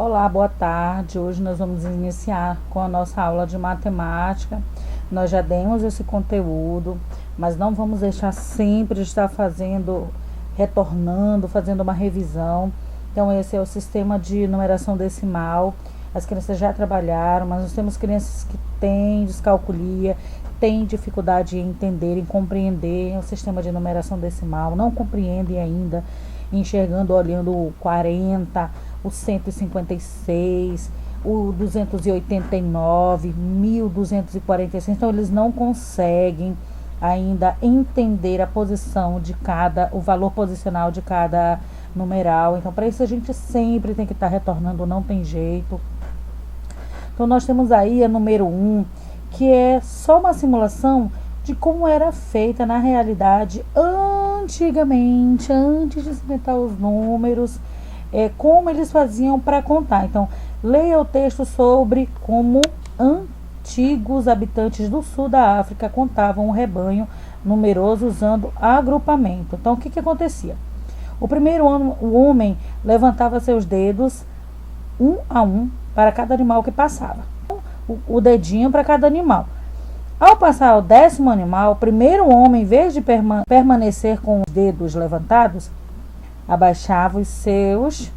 Olá, boa tarde. Hoje nós vamos iniciar com a nossa aula de matemática. Nós já demos esse conteúdo, mas não vamos deixar sempre de estar retornando, fazendo uma revisão. Então, esse é o sistema de numeração decimal. As crianças já trabalharam, mas nós temos crianças que têm descalculia, têm dificuldade em entender, em compreender o sistema de numeração decimal, não compreendem ainda, enxergando, olhando o 40, o 156, o 289, 1246. Então, eles não conseguem ainda entender a posição de o valor posicional de cada numeral. Então, para isso a gente sempre tem que estar retornando, não tem jeito. Então, nós temos aí a número 1, que é só uma simulação de como era feita na realidade antigamente, antes de se inventar os números, como eles faziam para contar. Então, leia o texto sobre como antigos habitantes do sul da África contavam um rebanho numeroso usando agrupamento. Então, o que acontecia? O primeiro o homem levantava seus dedos um a um para cada animal que passava. O dedinho para cada animal. Ao passar o 10º animal, o primeiro homem, em vez de permanecer com os dedos levantados, abaixava os seus,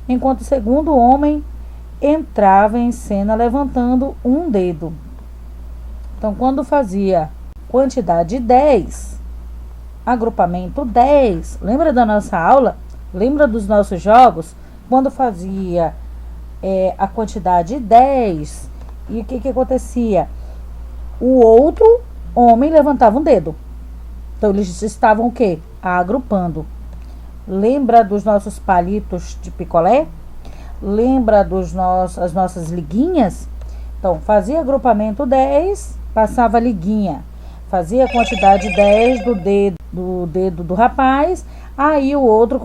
enquanto o segundo homem entrava em cena levantando um dedo. Então, quando fazia quantidade 10, agrupamento 10, lembra da nossa aula? Lembra dos nossos jogos? Quando fazia a quantidade 10, e o que acontecia? O outro homem levantava um dedo. Então, eles estavam o quê? Agrupando. Lembra dos nossos palitos de picolé? Lembra as nossas liguinhas? Então, fazia agrupamento 10, passava a liguinha. Fazia a quantidade 10 do dedo do rapaz. Aí o outro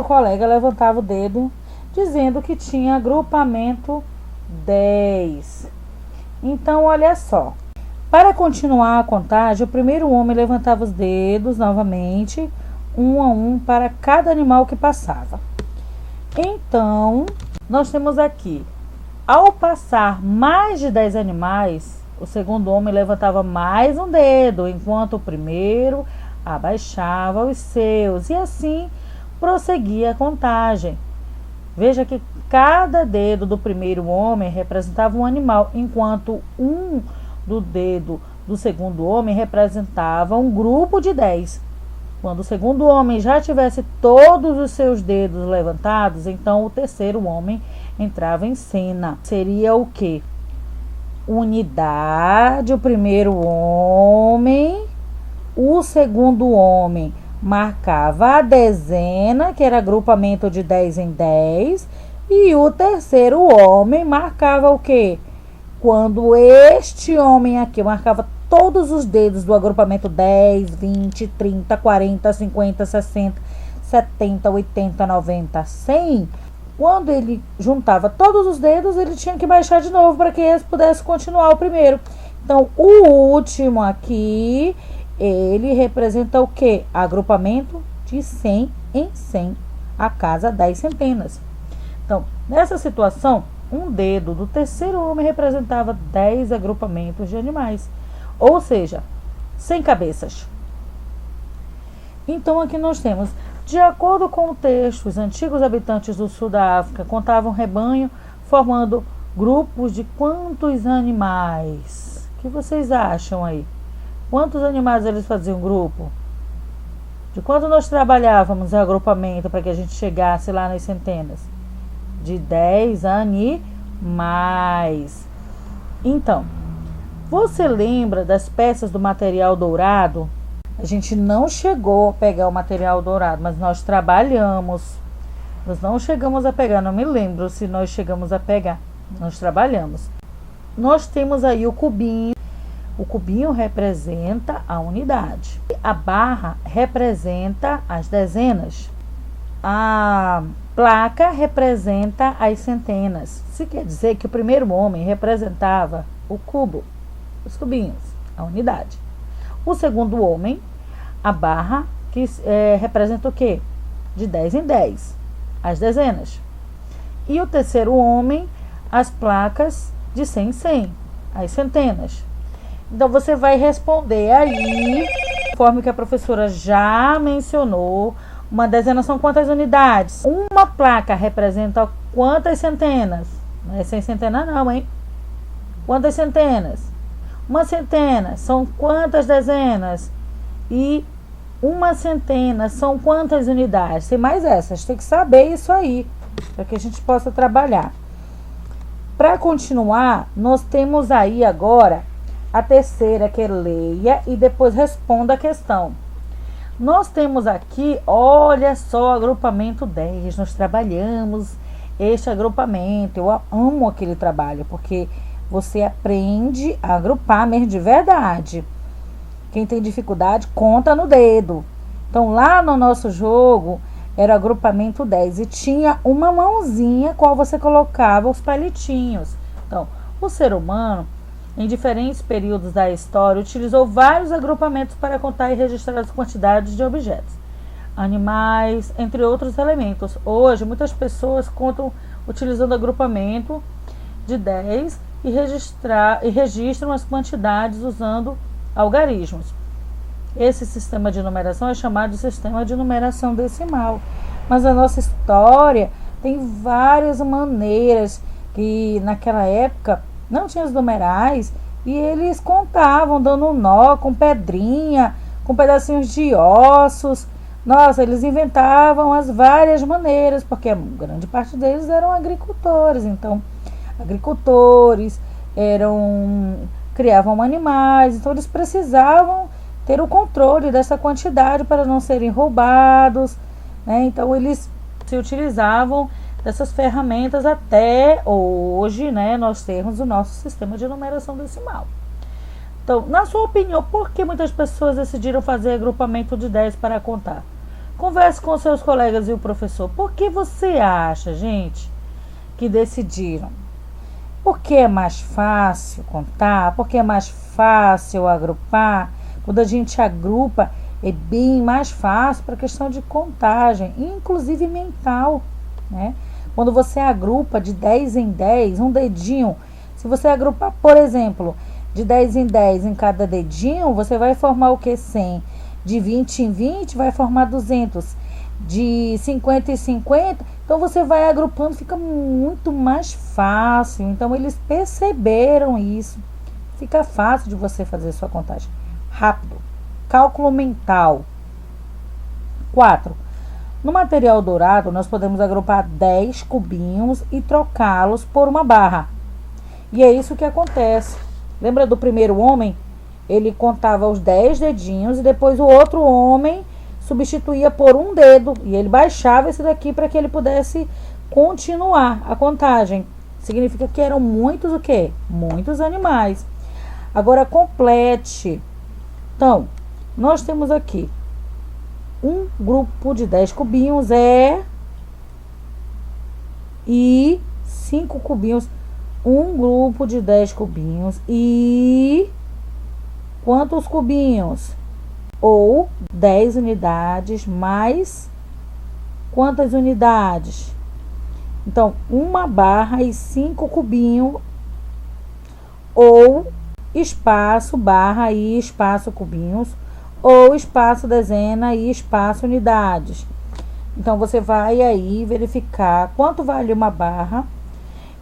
colega levantava o dedo, dizendo que tinha agrupamento 10. Então, olha só. Para continuar a contagem, o primeiro homem levantava os dedos novamente, um a um, para cada animal que passava. Então, nós temos aqui, ao passar mais de 10 animais, o segundo homem levantava mais um dedo, enquanto o primeiro abaixava os seus, e assim prosseguia a contagem. Veja que cada dedo do primeiro homem representava um animal, enquanto do dedo do segundo homem representava um grupo de 10. Quando o segundo homem já tivesse todos os seus dedos levantados, então o terceiro homem entrava em cena. Seria o quê? Unidade, o primeiro homem, o segundo homem marcava a dezena, que era agrupamento de 10 em 10, e o terceiro homem marcava o quê? Quando este homem aqui marcava todos os dedos do agrupamento 10, 20, 30, 40, 50, 60, 70, 80, 90, 100, quando ele juntava todos os dedos, ele tinha que baixar de novo para que esse pudesse continuar o primeiro. Então, o último aqui, ele representa o quê? Agrupamento de 100 em 100, a cada 10 centenas. Então, nessa situação, um dedo do terceiro homem representava 10 agrupamentos de animais, ou seja, 100 cabeças. Então, aqui nós temos, de acordo com o texto, os antigos habitantes do sul da África contavam rebanho, formando grupos de quantos animais? O que vocês acham aí? Quantos animais eles faziam grupo? De quanto nós trabalhávamos em agrupamento para que a gente chegasse lá nas centenas? De 10 animais. Então, você lembra das peças do material dourado? A gente não chegou a pegar o material dourado, mas nós trabalhamos. Nós não chegamos a pegar, não me lembro se nós chegamos a pegar. Nós trabalhamos. Nós temos aí o cubinho. O cubinho representa a unidade. A barra representa as dezenas. A placa representa as centenas. Isso quer dizer que o primeiro homem representava o cubo, os cubinhos, a unidade. O segundo homem, a barra, que representa o quê? De 10 em 10, as dezenas. E o terceiro homem, as placas de 100 em 100, as centenas. Então, você vai responder aí, conforme que a professora já mencionou. Uma dezena são quantas unidades? Uma placa representa quantas centenas? Não é 100 centenas não, hein? Quantas centenas? Uma centena são quantas dezenas? E uma centena são quantas unidades? Tem mais essas, tem que saber isso aí, para que a gente possa trabalhar. Para continuar, nós temos aí agora a terceira, que é leia e depois responda a questão. Nós temos aqui, olha só, agrupamento 10. Nós trabalhamos este agrupamento. Eu amo aquele trabalho, porque você aprende a agrupar mesmo de verdade. Quem tem dificuldade, conta no dedo. Então, lá no nosso jogo, era o agrupamento 10. E tinha uma mãozinha, qual você colocava os palitinhos. Então, o ser humano, em diferentes períodos da história, utilizou vários agrupamentos para contar e registrar as quantidades de objetos, animais, entre outros elementos. Hoje, muitas pessoas contam utilizando agrupamento de 10 e registram as quantidades usando algarismos. Esse sistema de numeração é chamado de sistema de numeração decimal. Mas a nossa história tem várias maneiras que naquela época não tinha os numerais e eles contavam dando nó com pedrinha, com pedacinhos de ossos. Nossa, eles inventavam as várias maneiras, porque a grande parte deles eram agricultores. Então, agricultores criavam animais, então eles precisavam ter o controle dessa quantidade para não serem roubados, né? Então, eles se utilizavam dessas ferramentas até hoje, né, nós temos o nosso sistema de numeração decimal. Então, na sua opinião, por que muitas pessoas decidiram fazer agrupamento de 10 para contar? Converse com seus colegas e o professor. Por que você acha, gente, que decidiram? Porque é mais fácil contar? Porque é mais fácil agrupar? Quando a gente agrupa, é bem mais fácil para a questão de contagem, inclusive mental, né? Quando você agrupa de 10 em 10, um dedinho, se você agrupar, por exemplo, de 10 em 10 em cada dedinho, você vai formar o que? 100. De 20 em 20 vai formar 200. De 50 em 50, então você vai agrupando, fica muito mais fácil. Então eles perceberam isso. Fica fácil de você fazer sua contagem. Rápido. Cálculo mental. 4. No material dourado, nós podemos agrupar 10 cubinhos e trocá-los por uma barra. E é isso que acontece. Lembra do primeiro homem? Ele contava os 10 dedinhos e depois o outro homem substituía por um dedo. E ele baixava esse daqui para que ele pudesse continuar a contagem. Significa que eram muitos o quê? Muitos animais. Agora, complete. Então, nós temos aqui um grupo de 10 cubinhos e 5 cubinhos. Um grupo de 10 cubinhos e quantos cubinhos? Ou 10 unidades mais quantas unidades? Então, uma barra e 5 cubinhos, ou espaço, barra e espaço cubinhos, ou espaço dezena e espaço unidades. Então, você vai aí verificar quanto vale uma barra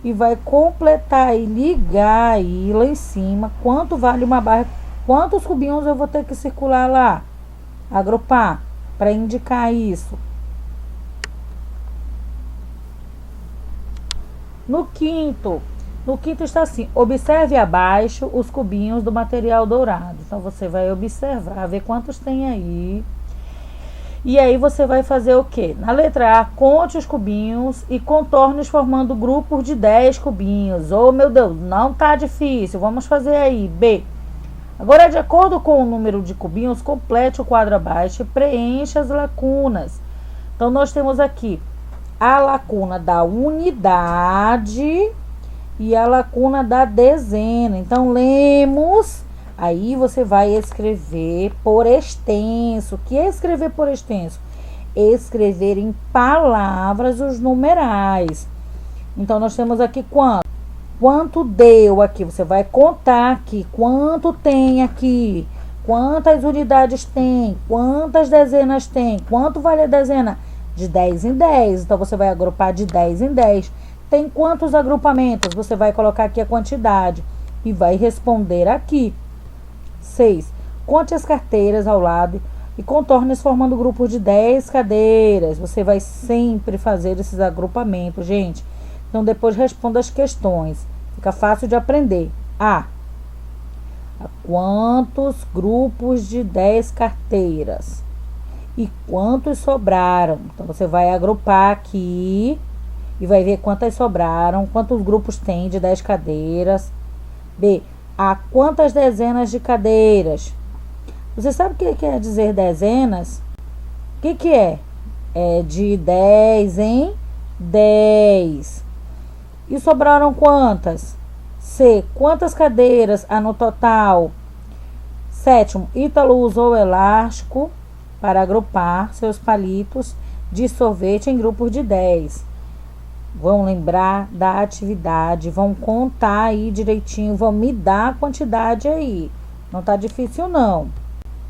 e vai completar e ligar aí lá em cima quanto vale uma barra, quantos cubinhos eu vou ter que circular lá, agrupar, para indicar isso. No quinto está assim: observe abaixo os cubinhos do material dourado. Então, você vai observar, ver quantos tem aí. E aí, você vai fazer o quê? Na letra A, conte os cubinhos e contorne formando grupos de 10 cubinhos. Oh, meu Deus, não tá difícil. Vamos fazer aí. B. Agora, de acordo com o número de cubinhos, complete o quadro abaixo e preencha as lacunas. Então, nós temos aqui a lacuna da unidade e a lacuna da dezena. Então, lemos. Aí você vai escrever por extenso. O que é escrever por extenso? Escrever em palavras os numerais. Então, nós temos aqui quanto? Quanto deu aqui? Você vai contar aqui. Quanto tem aqui? Quantas unidades tem? Quantas dezenas tem? Quanto vale a dezena? De 10 em 10. Então, você vai agrupar de 10 em 10. Tem quantos agrupamentos? Você vai colocar aqui a quantidade e vai responder aqui. 6. Conte as carteiras ao lado e contorne formando grupos de 10 cadeiras. Você vai sempre fazer esses agrupamentos, gente. Então, depois responda as questões. Fica fácil de aprender. A quantos grupos de 10 carteiras? E quantos sobraram? Então, você vai agrupar aqui e vai ver quantas sobraram, quantos grupos tem de 10 cadeiras. B. A quantas dezenas de cadeiras? Você sabe o que quer dizer dezenas? O que é? É de 10 em 10. E sobraram quantas? C. Quantas cadeiras há no total? 7. Ítalo usou elástico para agrupar seus palitos de sorvete em grupos de 10. Vão lembrar da atividade, vão contar aí direitinho, vão me dar a quantidade aí. Não tá difícil não.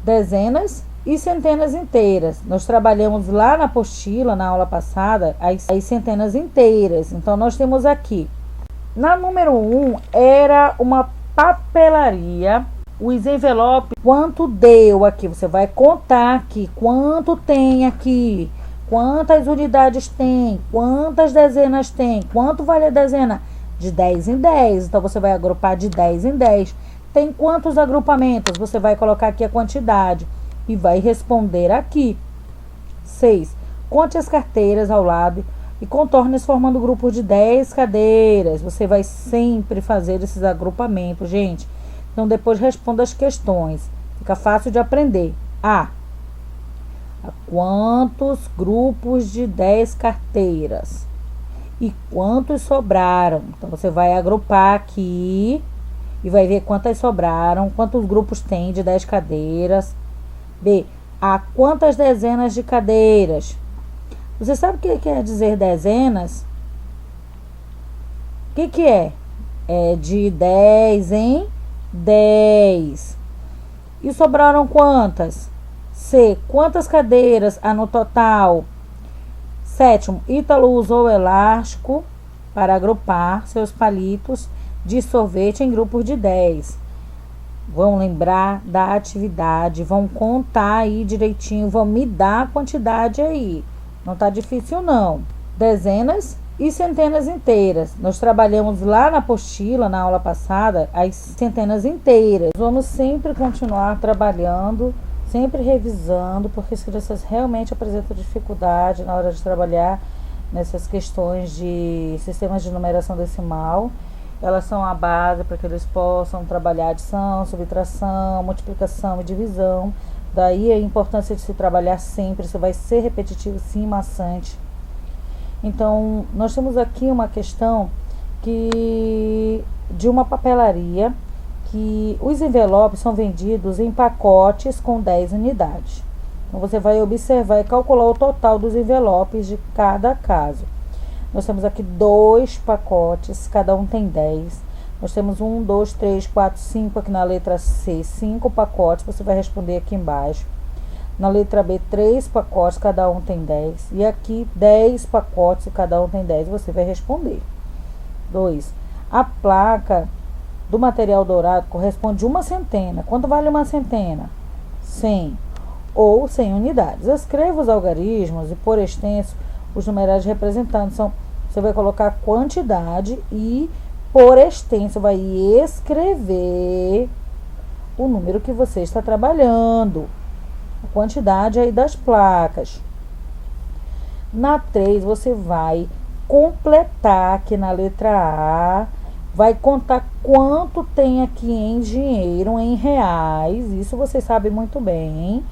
Dezenas e centenas inteiras. Nós trabalhamos lá na apostila, na aula passada, as centenas inteiras. Então, nós temos aqui. Na número 1, era uma papelaria. Os envelopes, quanto deu aqui? Você vai contar aqui. Quanto tem aqui? Quantas unidades tem? Quantas dezenas tem? Quanto vale a dezena? De 10 em 10. Então, você vai agrupar de 10 em 10. Tem quantos agrupamentos? Você vai colocar aqui a quantidade e vai responder aqui. 6. Conte as carteiras ao lado e contorne formando grupos de 10 cadeiras. Você vai sempre fazer esses agrupamentos, gente. Então, depois responda as questões. Fica fácil de aprender. A quantos grupos de 10 carteiras? E quantos sobraram? Então, você vai agrupar aqui e vai ver quantas sobraram, quantos grupos tem de 10 cadeiras. B. A quantas dezenas de cadeiras? Você sabe o que quer dizer dezenas? O que é? É de 10 em 10. E sobraram quantas? C. Quantas cadeiras há no total? 7. Ítalo usou elástico para agrupar seus palitos de sorvete em grupos de 10. Vão lembrar da atividade, vão contar aí direitinho, vão me dar a quantidade aí. Não tá difícil não. Dezenas e centenas inteiras. Nós trabalhamos lá na apostila, na aula passada, as centenas inteiras. Vamos sempre continuar trabalhando, sempre revisando, porque as crianças realmente apresentam dificuldade na hora de trabalhar nessas questões de sistemas de numeração decimal. Elas são a base para que eles possam trabalhar adição, subtração, multiplicação e divisão. Daí a importância de se trabalhar sempre, isso vai ser repetitivo, sim, maçante. Então, nós temos aqui uma questão de uma papelaria, que os envelopes são vendidos em pacotes com 10 unidades. Então, você vai observar e calcular o total dos envelopes de cada caso. Nós temos aqui 2 pacotes, cada um tem 10. Nós temos 1, 2, 3, 4, 5 aqui na letra C, 5 pacotes, você vai responder aqui embaixo. Na letra B, 3 pacotes, cada um tem 10. E aqui, 10 pacotes e cada um tem 10, você vai responder. 2. A placa do material dourado corresponde a uma centena. Quanto vale uma centena? 100 ou 100 unidades. Escreva os algarismos e, por extenso, os numerais representantes. Você vai colocar a quantidade e, por extenso, vai escrever o número que você está trabalhando. A quantidade aí das placas. Na 3, você vai completar aqui na letra A, vai contar quanto tem aqui em dinheiro, em reais, isso você sabe muito bem,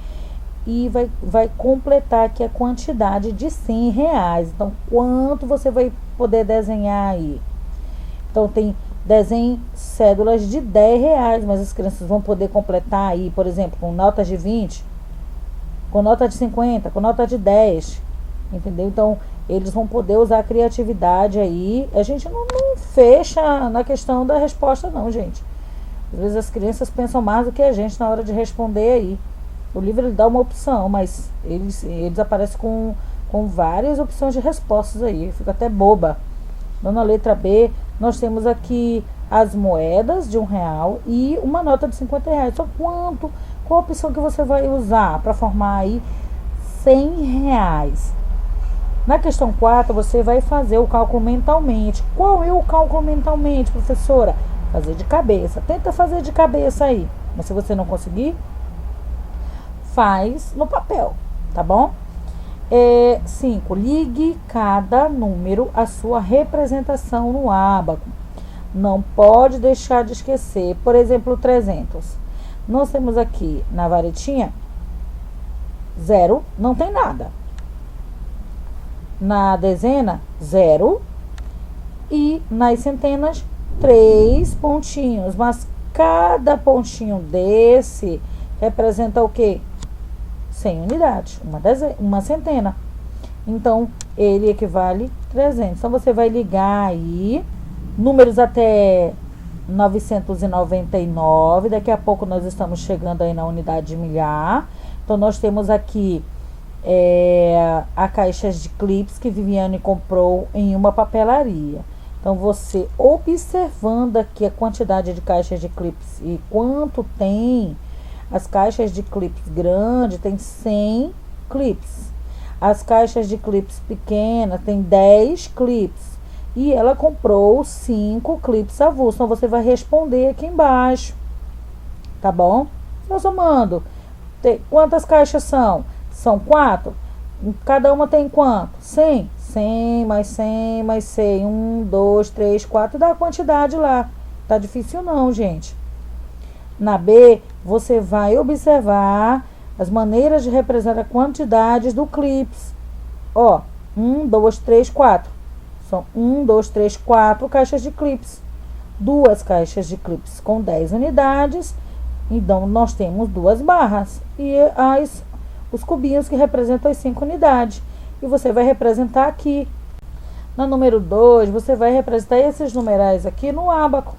e vai completar aqui a quantidade de 100 reais. Então, quanto você vai poder desenhar aí? Então, tem desenho cédulas de 10 reais, mas as crianças vão poder completar aí, por exemplo, com notas de 20, com nota de 50, com nota de 10, entendeu? Então, eles vão poder usar a criatividade aí. A gente não fecha na questão da resposta não, gente. Às vezes as crianças pensam mais do que a gente na hora de responder aí. O livro ele dá uma opção, mas eles aparecem com várias opções de respostas aí. Fica até boba. Na letra B, nós temos aqui as moedas de R$1 e uma nota de R$50. Só qual a opção que você vai usar para formar aí R$100? Na questão 4, você vai fazer o cálculo mentalmente. Qual é o cálculo mentalmente, professora? Fazer de cabeça. Tenta fazer de cabeça aí. Mas se você não conseguir, faz no papel, tá bom? 5. Ligue cada número à sua representação no ábaco. Não pode deixar de esquecer. Por exemplo, 300. Nós temos aqui na varetinha 0, não tem nada. Na dezena, 0. E nas centenas, 3 pontinhos. Mas cada pontinho desse representa o quê? 100 unidades, uma centena. Então, ele equivale a 300. Então, você vai ligar aí números até 999. Daqui a pouco nós estamos chegando aí na unidade de milhar. Então, nós temos aqui a caixas de clips que Viviane comprou em uma papelaria. Então, você observando aqui a quantidade de caixas de clips e quanto tem. As caixas de clips grandes tem 100 clips. As caixas de clips pequenas tem 10 clips. E ela comprou 5 clips avulsos. Então, você vai responder aqui embaixo. Tá bom? Nós somando. Quantas caixas são? São 4. Cada uma tem quanto? 100. 100 mais 100 mais 100. 1, 2, 3, 4. Dá a quantidade lá. Tá difícil não, gente. Na B, você vai observar as maneiras de representar quantidades do clips. Ó, 1, 2, 3, 4. São 1, 2, 3, 4 caixas de clips. 2 caixas de clips com 10 unidades. Então, nós temos 2 barras. E os cubinhos que representam as 5 unidades. E você vai representar aqui. No número 2, você vai representar esses numerais aqui no ábaco.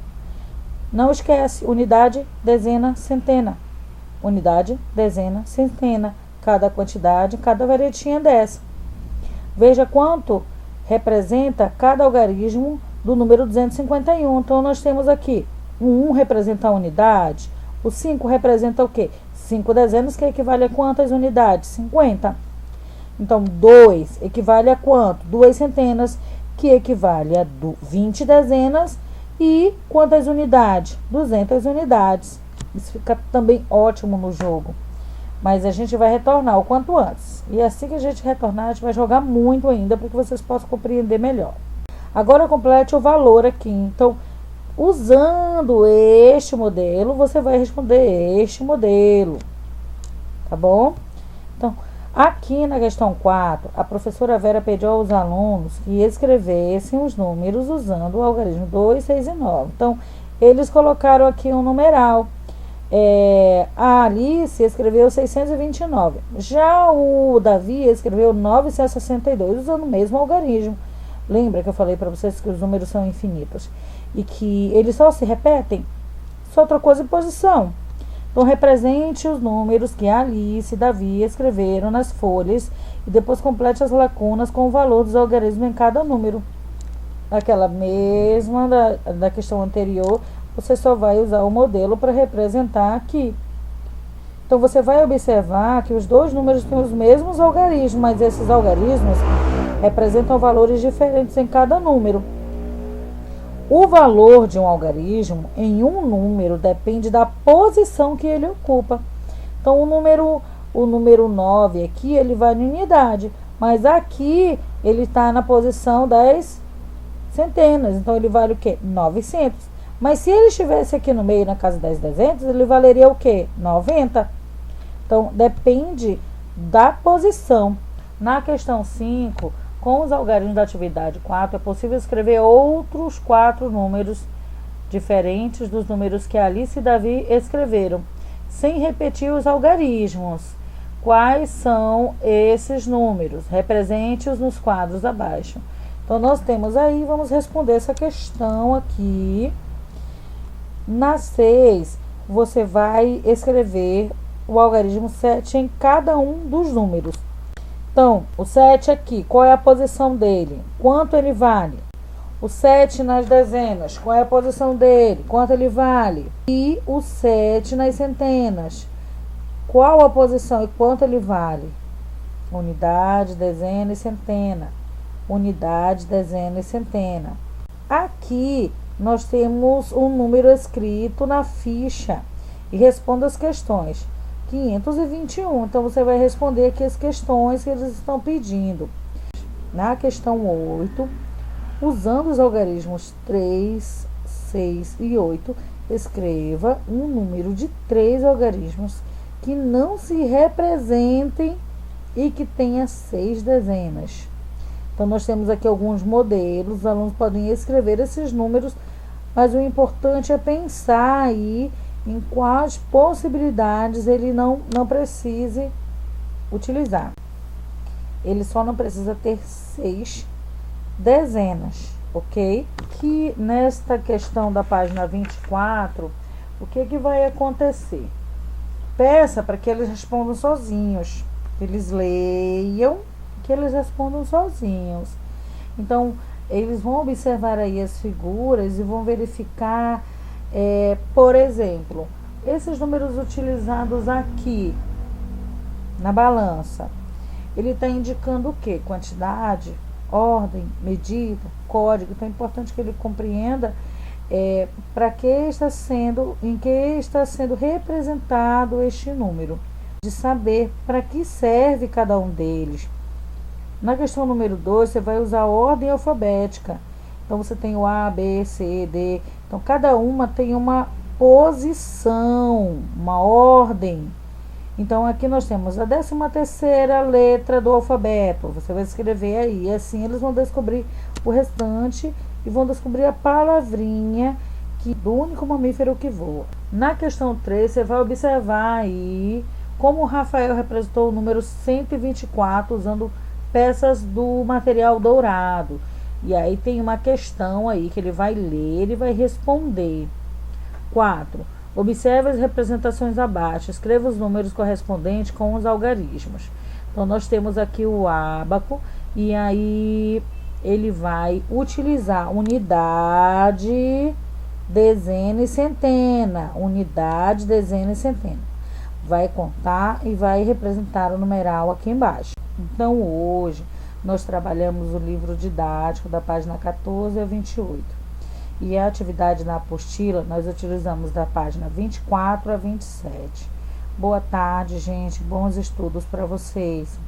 Não esquece, unidade, dezena, centena. Unidade, dezena, centena. Cada quantidade, cada varetinha dessa. Veja quanto representa cada algarismo do número 251. Então, nós temos aqui, o 1 representa a unidade, o 5 representa o quê? 5 dezenas, que equivale a quantas unidades? 50. Então, 2 equivale a quanto? 2 centenas, que equivale a 20 dezenas. E quantas unidades? 200 unidades. Isso fica também ótimo no jogo. Mas a gente vai retornar o quanto antes. E assim que a gente retornar, a gente vai jogar muito ainda para que vocês possam compreender melhor. Agora complete o valor aqui. Então, usando este modelo, você vai responder este modelo. Tá bom? Então, aqui na questão 4, a professora Vera pediu aos alunos que escrevessem os números usando o algarismo 2, 6 e 9. Então, eles colocaram aqui um numeral. A Alice escreveu 629. Já o Davi escreveu 962, usando o mesmo algarismo. Lembra que eu falei para vocês que os números são infinitos e que eles só se repetem? Só trocou de posição. Então, represente os números que a Alice e Davi escreveram nas folhas e depois complete as lacunas com o valor dos algarismos em cada número. Aquela mesma da questão anterior, você só vai usar o modelo para representar aqui. Então, você vai observar que os dois números têm os mesmos algarismos, mas esses algarismos representam valores diferentes em cada número. O valor de um algarismo em um número depende da posição que ele ocupa. Então, o número 9 aqui, ele vai em unidade, mas aqui ele está na posição das centenas. Então, ele vale o quê? 900. Mas se ele estivesse aqui no meio, na casa das dezenas, ele valeria o quê? 90. Então, depende da posição. Na questão 5, com os algarismos da atividade 4, é possível escrever outros 4 números diferentes dos números que Alice e Davi escreveram, sem repetir os algarismos. quais são esses números, represente-os nos quadros abaixo. Então, nós temos aí, vamos responder essa questão aqui. Na 6, você vai escrever o algarismo 7 em cada um dos números. Então, o 7 aqui, qual é a posição dele? Quanto ele vale? O 7 nas dezenas, qual é a posição dele? Quanto ele vale? E o 7 nas centenas, qual a posição e quanto ele vale? Unidade, dezena e centena. Unidade, dezena e centena. Aqui nós temos um número escrito na ficha e responda as questões. 521. Então, você vai responder aqui as questões que eles estão pedindo. Na questão 8, usando os algarismos 3, 6 e 8, escreva um número de 3 algarismos que não se representem e que tenha 6 dezenas. Então, nós temos aqui alguns modelos, os alunos podem escrever esses números, mas o importante é pensar aí em quais possibilidades ele não precise utilizar. Ele só não precisa ter 6 dezenas, ok? Que nesta questão da página 24, o que vai acontecer? Peça para que eles respondam sozinhos, que eles leiam, que eles respondam sozinhos. Então, eles vão observar aí as figuras e vão verificar, por exemplo, esses números utilizados aqui na balança, ele está indicando o quê? Quantidade, ordem, medida, código. Então, é importante que ele compreenda para que está sendo, em que está sendo representado este número, de saber para que serve cada um deles. Na questão número 2, você vai usar a ordem alfabética. Então, você tem o A, B, C, D. Então, cada uma tem uma posição, uma ordem. Então, aqui nós temos a 13ª letra do alfabeto. Você vai escrever aí. E assim, eles vão descobrir o restante e vão descobrir a palavrinha do único mamífero que voa. Na questão 3, você vai observar aí como o Rafael representou o número 124 usando peças do material dourado. E aí tem uma questão aí que ele vai ler e vai responder. 4. Observe as representações abaixo. Escreva os números correspondentes com os algarismos. Então, nós temos aqui o ábaco. E aí ele vai utilizar unidade, dezena e centena. Unidade, dezena e centena. Vai contar e vai representar o numeral aqui embaixo. Então, hoje, nós trabalhamos o livro didático da página 14 a 28. E a atividade na apostila, nós utilizamos da página 24 a 27. Boa tarde, gente. Bons estudos para vocês.